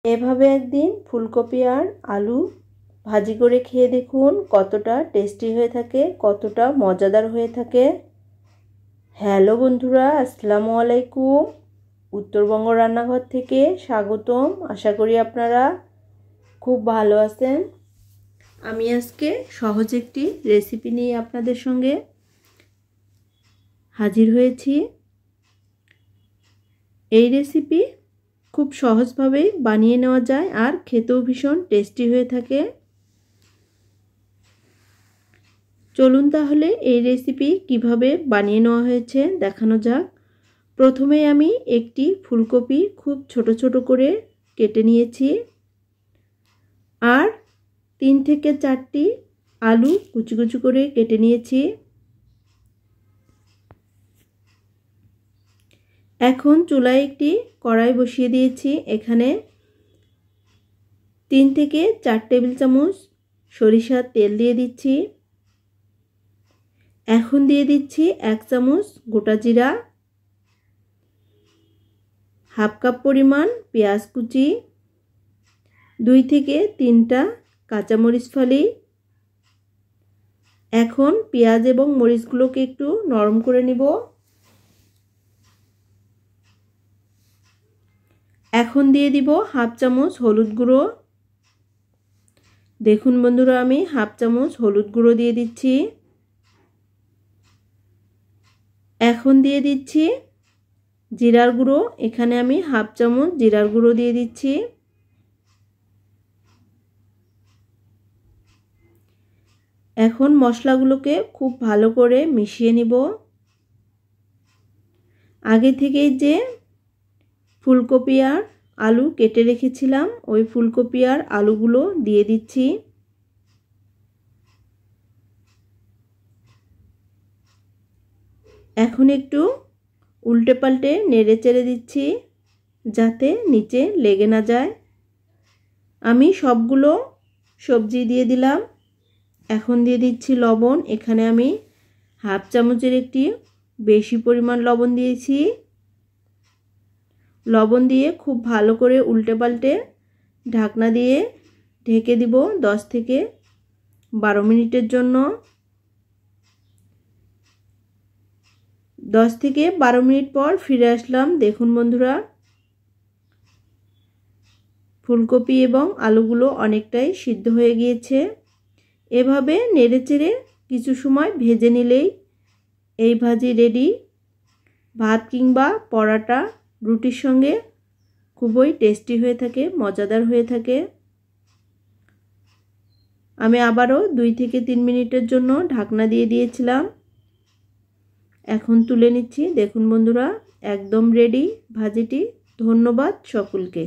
এভাবে একদিন ফুলকপি আর আলু ভাজি করে খেয়ে দেখুন কতটা টেস্টি হয়ে থাকে, কতটা মজাদার হয়ে থাকে। হ্যালো বন্ধুরা, আসসালামু আলাইকুম। উত্তরবঙ্গ রান্নাঘর থেকে স্বাগতম। আশা করি আপনারা খুব ভালো আছেন। আমি আজকে সহজ একটি রেসিপি নিয়ে আপনাদের সঙ্গে হাজির হয়েছি। এই রেসিপি খুব সহজভাবেই বানিয়ে নেওয়া যায় আর খেতেও ভীষণ টেস্টি হয়ে থাকে। চলুন তাহলে এই রেসিপি কিভাবে বানিয়ে নেওয়া হয়েছে দেখানো যাক। প্রথমে আমি একটি ফুলকপি খুব ছোট ছোট করে কেটে নিয়েছি আর 3 থেকে 4টি আলু কুচি কুচি করে কেটে নিয়েছি। এখন চুলায় একটি কড়াই বসিয়ে দিয়েছি। এখানে 3 থেকে 4 টেবিল চামচ সরিষার তেল দিয়ে দিচ্ছি। এখন দিয়ে দিচ্ছি 1 চামচ গোটা জিরা, হাফ কাপ পরিমাণ পেঁয়াজ কুচি, 2 থেকে 3টা কাঁচামরিচ ফালি। এখন পেঁয়াজ এবং মরিচগুলোকে একটু নরম করে নিব। এখন দিয়ে দিব হাফ চামচ হলুদ গুঁড়ো। দেখুন বন্ধুরা, আমি হাফ চামচ হলুদ গুঁড়ো দিয়ে দিচ্ছি। এখন দিয়ে দিচ্ছি জিরার গুঁড়ো। এখানে আমি হাফ চামচ জিরার গুঁড়ো দিয়ে দিচ্ছি। এখন মশলাগুলোকে খুব ভালো করে মিশিয়ে নিব। আগে থেকেই যে ফুলকপি আর আলু কেটে রেখেছিলাম, ওই ফুলকপি আর আলুগুলো দিয়ে দিচ্ছি। এখন একটু উল্টে পাল্টে নেড়ে চেড়ে দিচ্ছি যাতে নিচে লেগে না যায়। আমি সবগুলো সবজি দিয়ে দিলাম। এখন দিয়ে দিচ্ছি লবণ। এখানে আমি হাফ চামচের একটি বেশি পরিমাণ লবণ দিয়েছি। লবণ দিয়ে খুব ভালো করে উল্টে পাল্টে ঢাকনা দিয়ে ঢেকে দিব 10 থেকে 12 মিনিটের জন্য। 10 থেকে 12 মিনিট পর ফিরে আসলাম। দেখুন বন্ধুরা, ফুলকপি এবং আলুগুলো অনেকটাই সিদ্ধ হয়ে গিয়েছে। এভাবে নেড়েচেড়ে কিছু সময় ভেজে নিলেই এই ভাজি রেডি। ভাত কিংবা পরোটা, রুটির সঙ্গে খুবই টেস্টি হয়ে থাকে, মজাদার হয়ে থাকে। আমি আবারও 2 থেকে 3 মিনিটের জন্য ঢাকনা দিয়ে দিয়েছিলাম। এখন তুলে নিচ্ছি। দেখুন বন্ধুরা, একদম রেডি ভাজিটি। ধন্যবাদ সকলকে।